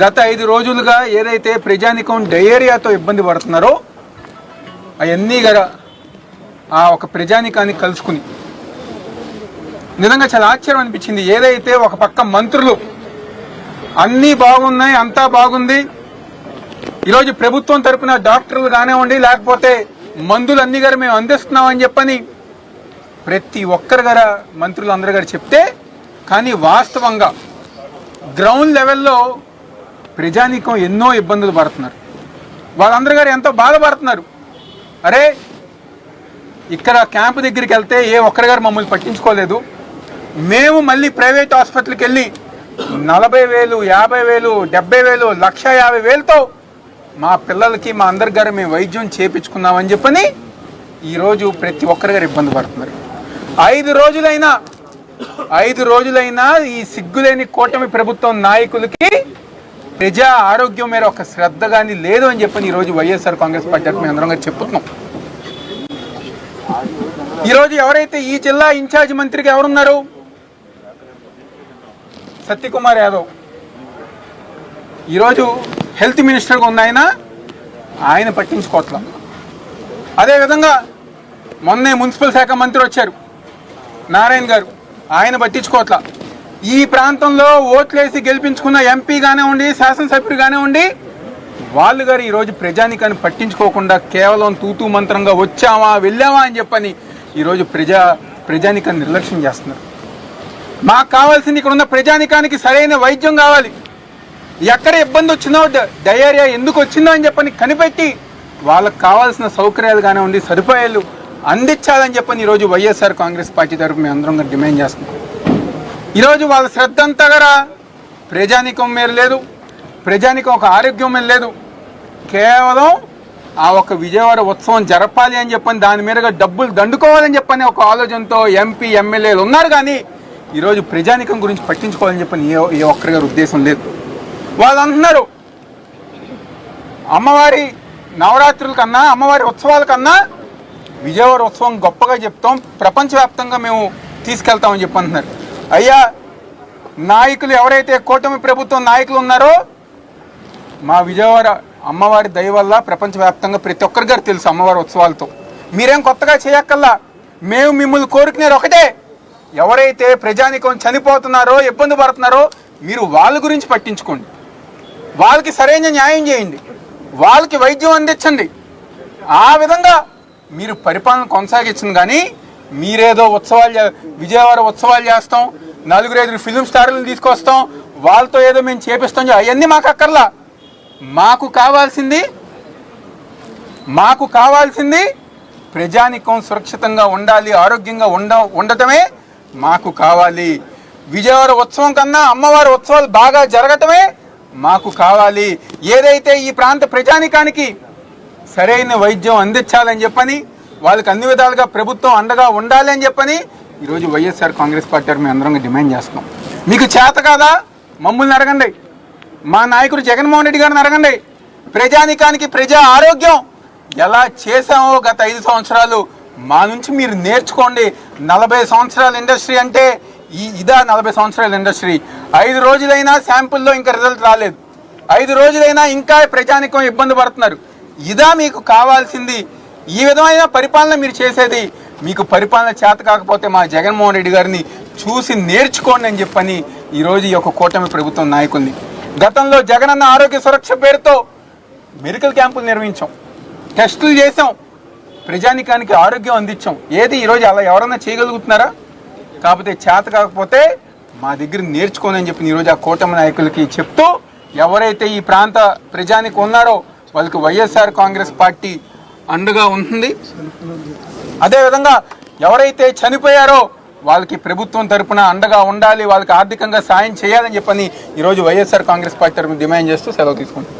గత 5 రోజులుగా ఏదైతే ప్రజానికం డయేరియాతో ఇబ్బంది పడుతున్నారో అవన్నీ గల ఆ ఒక ప్రజానికాన్ని కలుసుకుని నిజంగా చాలా ఆశ్చర్యం అనిపించింది. ఏదైతే ఒక పక్క మంత్రులు అన్నీ బాగున్నాయి, అంతా బాగుంది, ఈరోజు ప్రభుత్వం తరపున డాక్టర్లు కానివ్వండి, లేకపోతే మందులు అన్ని గారు మేము అందిస్తున్నామని చెప్పని ప్రతి ఒక్కరు గారు మంత్రులు అందరు గారు చెప్తే, కానీ వాస్తవంగా గ్రౌండ్ లెవెల్లో ప్రజానీకం ఎన్నో ఇబ్బందులు పడుతున్నారు. వాళ్ళందరూ గారు ఎంతో బాధపడుతున్నారు. అరే ఇక్కడ క్యాంపు దగ్గరికి వెళ్తే ఏ ఒక్కరి గారు మమ్మల్ని పట్టించుకోలేదు, మేము మళ్ళీ ప్రైవేట్ హాస్పిటల్కి వెళ్ళి 40,000, 50,000, 70,000, 1,50,000తో మా పిల్లలకి మా అందరి గారు మేము వైద్యం చేయించుకున్నామని చెప్పని ఈరోజు ప్రతి ఒక్కరి గారు ఇబ్బంది పడుతున్నారు. 5 రోజులైనా ఈ సిగ్గులేని కూటమి ప్రభుత్వం నాయకులకి ప్రజా ఆరోగ్యం మీద ఒక శ్రద్ధ కానీ లేదు అని చెప్పని ఈరోజు వైఎస్ఆర్ కాంగ్రెస్ పార్టీ మేము అందరం గారు చెప్తున్నాం. ఈరోజు ఎవరైతే ఈ జిల్లా ఇన్ఛార్జ్ మంత్రికి ఎవరున్నారు, సత్యకుమార్ యాదవ్, ఈరోజు హెల్త్ మినిస్టర్గా ఉన్న ఆయన పట్టించుకోవట్లా. అదేవిధంగా మొన్నే మున్సిపల్ శాఖ మంత్రి వచ్చారు నారాయణ గారు, ఆయన పట్టించుకోవట్లా. ఈ ప్రాంతంలో ఓట్లేసి గెలిపించుకున్న ఎంపీ కానివ్వండి, శాసనసభ్యుడు కానివ్వండి, వాళ్ళు గారు ఈరోజు ప్రజానికాన్ని పట్టించుకోకుండా కేవలం తూతూ మంత్రంగా వచ్చామా వెళ్ళామా అని చెప్పని ఈరోజు ప్రజానికాన్ని నిర్లక్ష్యం చేస్తున్నారు. మాకు కావాల్సింది ఇక్కడ ఉన్న ప్రజానికానికి సరైన వైద్యం కావాలి. ఎక్కడ ఇబ్బంది వచ్చిందో, డయేరియా ఎందుకు వచ్చిందో అని చెప్పని కనిపెట్టి వాళ్ళకు కావాల్సిన సౌకర్యాలు కానివ్వండి, సదుపాయాలు అందించాలని చెప్పని ఈరోజు వైఎస్ఆర్ కాంగ్రెస్ పార్టీ తరఫు మేము అందరం డిమాండ్ చేస్తున్నాం. ఈరోజు వాళ్ళ శ్రద్ధ అంతా కూడా ప్రజానికం మీద లేదు, ప్రజానికం ఒక ఆరోగ్యం మీద లేదు. కేవలం ఆ ఒక విజయవాడ ఉత్సవం జరపాలి అని చెప్పని దాని మీదుగా డబ్బులు దండుకోవాలని చెప్పని ఒక ఆలోచనతో ఎంపీ ఎమ్మెల్యేలు ఉన్నారు. కానీ ఈరోజు ప్రజానికం గురించి పట్టించుకోవాలని చెప్పని ఏ ఒక్కరి గారి ఉద్దేశం లేదు. వాళ్ళు అంటున్నారు అమ్మవారి నవరాత్రుల కన్నా, అమ్మవారి ఉత్సవాల కన్నా విజయవాడ ఉత్సవం గొప్పగా చెప్తాం, ప్రపంచవ్యాప్తంగా మేము తీసుకెళ్తామని చెప్పి అంటున్నారు. అయ్యా, నాయకులు ఎవరైతే కూటమి ప్రభుత్వం నాయకులు ఉన్నారో మా విజయవాడ అమ్మవారి దయ వల్ల ప్రపంచవ్యాప్తంగా ప్రతి ఒక్కరి గారు తెలుసు అమ్మవారి ఉత్సవాలతో. మీరేం కొత్తగా చేయక్కల్లా. మేము మిమ్మల్ని కోరుకునేది ఒకటే, ఎవరైతే ప్రజానికం చనిపోతున్నారో, ఇబ్బంది పడుతున్నారో మీరు వాళ్ళ గురించి పట్టించుకోండి, వాళ్ళకి సరైన న్యాయం చేయండి, వాళ్ళకి వైద్యం అందించండి. ఆ విధంగా మీరు పరిపాలన కొనసాగించండి. కానీ మీరేదో విజయవాడ ఉత్సవాలు చేస్తాం, 4-5 ఫిలిం స్టార్లను తీసుకొస్తాం, వాళ్ళతో ఏదో మేము చేపిస్తాం, అవన్నీ మాకు అక్కర్లా. మాకు కావాల్సింది ప్రజానికం సురక్షితంగా ఉండాలి, ఆరోగ్యంగా ఉండటమే మాకు కావాలి. విజయవాడ ఉత్సవం కన్నా అమ్మవారి ఉత్సవాలు బాగా జరగటమే మాకు కావాలి. ఏదైతే ఈ ప్రాంత ప్రజానికానికి సరైన వైద్యం అందించాలని చెప్పని, వాళ్ళకి అన్ని విధాలుగా ప్రభుత్వం అండగా ఉండాలి అని చెప్పని ఈరోజు వైఎస్ఆర్ కాంగ్రెస్ పార్టీ మేము అందరం డిమాండ్ చేస్తున్నాం. మీకు చేత కాదా మమ్మల్ని అడగండి, మా నాయకుడు జగన్మోహన్ రెడ్డి గారిని అడగండి. ప్రజానికానికి ప్రజా ఆరోగ్యం ఎలా చేశామో గత 5 సంవత్సరాలు మా నుంచి మీరు నేర్చుకోండి. 40 సంవత్సరాల ఇండస్ట్రీ అంటే ఇదా 40 సంవత్సరాల ఇండస్ట్రీ? 5 రోజులైనా శాంపుల్లో ఇంకా రిజల్ట్ రాలేదు, 5 రోజులైనా ఇంకా ప్రజానికం ఇబ్బంది పడుతున్నారు. ఇదా మీకు కావాల్సింది? ఈ విధమైన పరిపాలన మీరు చేసేది? మీకు పరిపాలన చేత కాకపోతే మా జగన్మోహన్ రెడ్డి గారిని చూసి నేర్చుకోండి అని చెప్పని ఈరోజు ఈ యొక్క కూటమి ప్రభుత్వం నాయకుల్ని. గతంలో జగనన్న ఆరోగ్య సురక్ష పేరుతో మెడికల్ క్యాంపులు నిర్వహించాం, టెస్టులు చేసాం, ప్రజానికానికి ఆరోగ్యం అందించాం. ఏది ఈరోజు అలా ఎవరన్నా చేయగలుగుతున్నారా? కాకపోతే చేత కాకపోతే మా దగ్గర నేర్చుకోని అని చెప్పి ఈరోజు ఆ కూటమి నాయకులకి చెప్తూ, ఎవరైతే ఈ ప్రాంత ప్రజానికి ఉన్నారో వాళ్ళకి వైఎస్ఆర్ కాంగ్రెస్ పార్టీ అండగా ఉంటుంది. అదేవిధంగా ఎవరైతే చనిపోయారో వాళ్ళకి ప్రభుత్వం తరపున అండగా ఉండాలి, వాళ్ళకి ఆర్థికంగా సాయం చేయాలని చెప్పని ఈరోజు వైఎస్ఆర్ కాంగ్రెస్ పార్టీ తరపున డిమాండ్ చేస్తూ సెలవు తీసుకుంటాం.